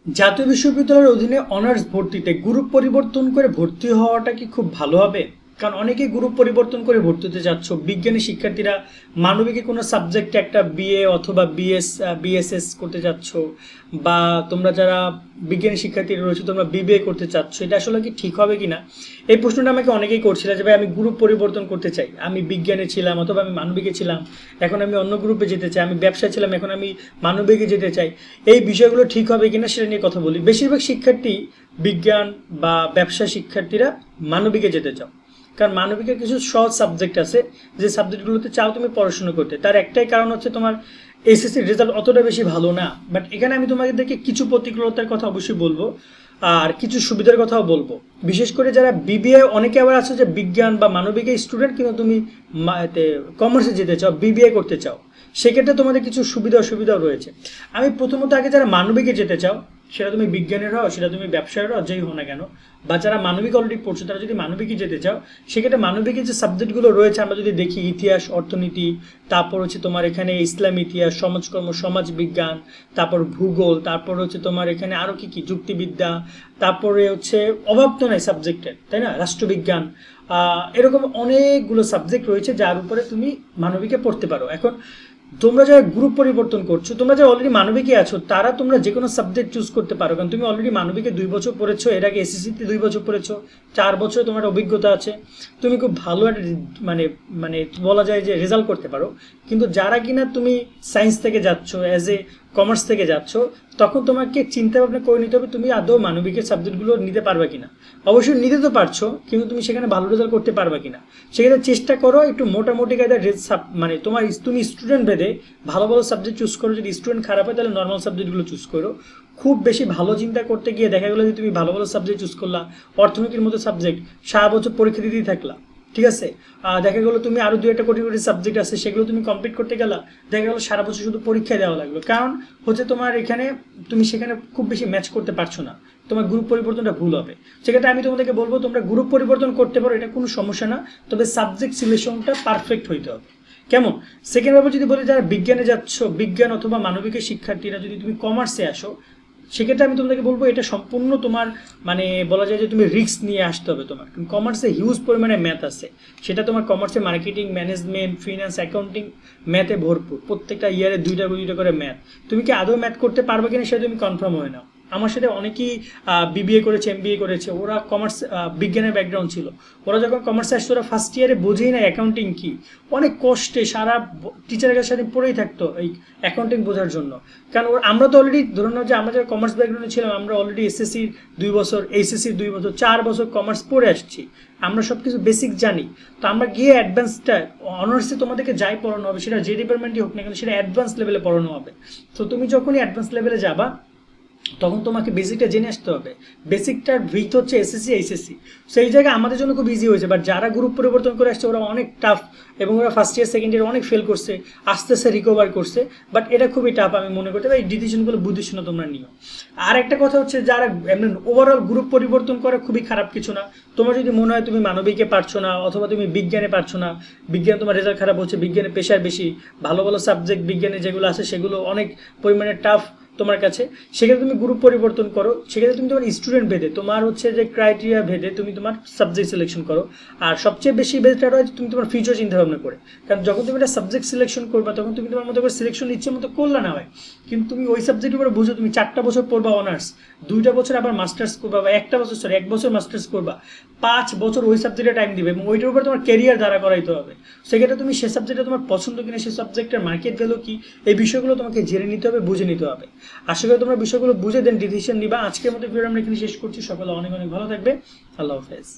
জাতীয় বিশ্ববিদ্যালয়ের অধীনে অনার্স ভর্তিতে গ্রুপ পরিবর্তন করে ভর্তি হওয়াটা কি খুব ভালো হবে? কারণ অনেকেই গ্রুপ পরিবর্তন করে ভর্তি হতে যাচ্ছ। বিজ্ঞানী শিক্ষার্থীরা মানবিকে কোনো সাবজেক্টে একটা বিএ অথবা বিএসএস করতে যাচ্ছ, বা তোমরা যারা বিজ্ঞানী শিক্ষার্থীরা রয়েছে তোমরা বিবিএ করতে চাচ্ছ, এটা আসলে কি ঠিক হবে কিনা এই প্রশ্নটা আমাকে অনেকেই করছিল যে ভাই আমি গ্রুপ পরিবর্তন করতে চাই, আমি বিজ্ঞানে ছিলাম অথবা আমি মানবিকে ছিলাম, এখন আমি অন্য গ্রুপে যেতে চাই, আমি ব্যবসায় ছিলাম এখন আমি মানবিকে যেতে চাই, এই বিষয়গুলো ঠিক হবে কিনা সেটা নিয়ে কথা বলি। বেশিরভাগ শিক্ষার্থী বিজ্ঞান বা ব্যবসা শিক্ষার্থীরা মানবিকে যেতে চাও, কারণ মানবিকের কিছু সহজ সাবজেক্ট আছে যে সাবজেক্টগুলোতে চাও তুমি পড়াশোনা করতে। তার একটাই কারণ হচ্ছে তোমার এসএসসির রেজাল্ট অতটা বেশি ভালো না। বাট এখানে আমি তোমাদেরকে কিছু প্রতিকূলতার কথা অবশ্যই বলবো আর কিছু সুবিধার কথাও বলবো। বিশেষ করে যারা বিবিএ, অনেকে আবার আছে যে বিজ্ঞান বা মানবিকের স্টুডেন্ট কিন্তু তুমি কমার্সে যেতে চাও, বিবিএ করতে চাও, সেক্ষেত্রে তোমাদের কিছু সুবিধা অসুবিধাও রয়েছে। আমি প্রথমত আগে যারা মানবিকে যেতে চাও, সেটা তুমি বিজ্ঞানের হও সেটা তুমি ব্যবসায়ের হও, যেই হও না কেন, বা যারা মানবিক অলরেডি পড়ছো তারা যদি মানবিকে যেতে চাও, সেক্ষেত্রে মানবিকের যে সাবজেক্টগুলো রয়েছে আমরা যদি দেখি ইতিহাস, অর্থনীতি, তারপর হচ্ছে তোমার এখানে ইসলাম ইতিহাস, সমাজকর্ম, সমাজ বিজ্ঞান, তারপর ভূগোল, তারপর হচ্ছে তোমার এখানে আরও কি কি যুক্তিবিদ্যা, তারপরে হচ্ছে অভাব তো নাই সাবজেক্টের, তাই না, রাষ্ট্রবিজ্ঞান, এরকম অনেকগুলো সাবজেক্ট রয়েছে যার উপরে তুমি মানবিকে পড়তে পারো। এখন তোমরা যারা গ্রুপ পরিবর্তন করছো, তোমরা যারা অলরেডি মানবিকে আছো, তারা তোমরা যে কোনো সাবজেক্ট চুজ করতে পারো, কারণ তুমি অলরেডি মানবিকে 2 বছর পড়েছো, এর আগে এসএসসিতে 2 বছর পড়েছো, 4 বছর তোমার অভিজ্ঞতা আছে, তুমি খুব ভালো একটা মানে মানে বলা যায় যে রেজাল্ট করতে পারো। কিন্তু যারা কিনা তুমি সায়েন্স থেকে যাচ্ছ, অ্যাজ এ কমার্স থেকে যাচ্ছ, তখন তোমাকে চিন্তা ভাবনা করে নিতে হবে তুমি আদৌ মানবিকের সাবজেক্টগুলো নিতে পারবে কিনা। অবশ্যই নিতে তো পারছো, কিন্তু তুমি সেখানে ভালো রেজাল্ট করতে পারবে কিনা সেক্ষেত্রে চেষ্টা করো একটু মোটামুটি কায়দায় মানে তুমি স্টুডেন্ট ভেদে ভালো ভালো সাবজেক্ট চুজ করো। যদি স্টুডেন্ট খারাপ হয় তাহলে নর্মাল সাবজেক্টগুলো চুজ করো। খুব বেশি ভালো চিন্তা করতে গিয়ে দেখা গেলো যে তুমি ভালো ভালো সাবজেক্ট চুজ করলা, অর্থনীতির মতো সাবজেক্ট 7 বছর পরীক্ষা দিতেই থাকলা, ঠিক আছে, দেখা গেলো তুমি আরো 2-1 কোটি সাবজেক্ট আছে সেগুলো তুমি কমপ্লিট করতে গেলা, দেখা গেলো সারা বছর শুধু পরীক্ষা দেওয়া লাগলো, কারণ হচ্ছে তোমার এখানে তুমি সেখানে খুব বেশি ম্যাচ করতে পারছো না, তোমার গ্রুপ পরিবর্তনটা ভুল হবে। সেক্ষেত্রে আমি তোমাদেরকে বলবো তোমরা গ্রুপ পরিবর্তন করতে পারো, এটা কোনো সমস্যা না, তবে সাবজেক্ট সিলেকশনটা পারফেক্ট হইতে হবে। কেমন? সেকেন্ড ব্যাপার যদি বলি যারা বিজ্ঞানে যাচ্ছ, বিজ্ঞান অথবা মানবিকের শিক্ষার্থীরা যদি তুমি কমার্সে আসো, সেক্ষেত্রে আমি তোমাদেরকে বলবো এটা সম্পূর্ণ তোমার মানে বলা যায় যে তুমি রিস্ক নিয়ে আসতে হবে তোমার, কারণ কমার্সে হিউজ পরিমাণে ম্যাথ আছে, সেটা তোমার কমার্সে মার্কেটিং, ম্যানেজমেন্ট, ফিনান্স, অ্যাকাউন্টিং, ম্যাথে ভরপুর, প্রত্যেকটা ইয়ারে 2টা করে ম্যাথ। তুমি কি আদৌ ম্যাথ করতে পারবে কিনা সেটা তুমি কনফার্ম হয়ে নাও। আমার সাথে অনেকেই বিবিএ করেছে, এমবিএ করেছে, ওরা কমার্স বিজ্ঞানের ব্যাকগ্রাউন্ড ছিল, ওরা যখন কমার্সে আসছে ওরা ফার্স্ট ইয়ারে বোঝেই না অ্যাকাউন্টিং কি, অনেক কষ্টে সারা টিচারের কাছে সাথে পড়েই থাকতো এই অ্যাকাউন্টিং বোঝার জন্য। কারণ আমরা তো অলরেডি ধরে নাও যে আমরা যারা কমার্স ব্যাকগ্রাউন্ডে ছিলাম, আমরা অলরেডি এসএসসির 2 বছর, এইচএসসির 2 বছর, 4 বছর কমার্স পড়ে আসছি, আমরা সব কিছু বেসিক জানি। তো আমরা গিয়ে অ্যাডভান্সটা অনার্সে তোমাদেরকে যাই পড়ানো হবে, সেটা যে ডিপার্টমেন্টই হোক না কেন সেটা অ্যাডভান্স লেভেলে পড়ানো হবে। তো তুমি যখনই অ্যাডভান্স লেভেলে যাবা তখন তোমাকে বেসিকটা জেনে আসতে হবে। বেসিকটার ভিত হচ্ছে এসএসসি, এইচএসসি, সেই জায়গায় আমাদের জন্য খুব ইজি হয়েছে। বাট যারা গ্রুপ পরিবর্তন করে আসছে ওরা অনেক টাফ, এবং ওরা ফার্স্ট ইয়ার সেকেন্ড ইয়ার অনেক ফেল করছে, আস্তে আস্তে রিকভার করছে। বাট এটা খুবই টাফ আমি মনে করতে পারি, এই ডিসিশনগুলো বুঝে শুনে তোমরা নিও। আর একটা কথা হচ্ছে যারা এমনি ওভারঅল গ্রুপ পরিবর্তন করা খুবই খারাপ কিছু না। তোমার যদি মনে হয় তুমি মানবিকে পারছো না অথবা তুমি বিজ্ঞানে পারছো না, বিজ্ঞান তোমার রেজাল্ট খারাপ হচ্ছে, বিজ্ঞানে প্রেশার বেশি, ভালো ভালো সাবজেক্ট বিজ্ঞানে যেগুলো আছে সেগুলো অনেক পরিমাণে টাফ তোমার কাছে, সেক্ষেত্রে তুমি গ্রুপ পরিবর্তন করো। সেক্ষেত্রে তুমি তোমার স্টুডেন্ট ভেদে, তোমার হচ্ছে যে ক্রাইটেরিয়া ভেদে তুমি তোমার সাবজেক্ট সিলেকশন করো। আর সবচেয়ে বেশি বেটার হয় তুমি তোমার ফিউচার চিন্তা ভাবনা করে, কারণ যখন তুমি একটা সাবজেক্ট সিলেকশন করবা তখন তুমি তোমার মতো করে সিলেকশন ইচ্ছে মতো করলা না হয়, কিন্তু তুমি ওই সাবজেক্টের উপরে বুঝো তুমি 4টা বছর পড়বা অনার্স, 2টা বছর আবার মাস্টার্স করবা, বা 1 বছর মাস্টার্স করবা, 5 বছর ওই সাবজেক্টে টাইম দিবে এবং ওইটার উপরে তোমার ক্যারিয়ার দাঁড়া করাইতে হবে। সেক্ষেত্রে তুমি সে সাবজেক্টে তোমার পছন্দ কিনা, সেই সাবজেক্টের মার্কেট ভ্যালু কি, এই বিষয়গুলো তোমাকে জেনে নিতে হবে, বুঝে নিতে হবে। আশা করি তোমরা বিষয়গুলো বুঝে দেন ডিসিশন নিবা। আজকের মতো ভিডিও আমরা এখানে শেষ করছি। সকলে অনেক অনেক ভালো থাকবে। আল্লাহ হাফেজ।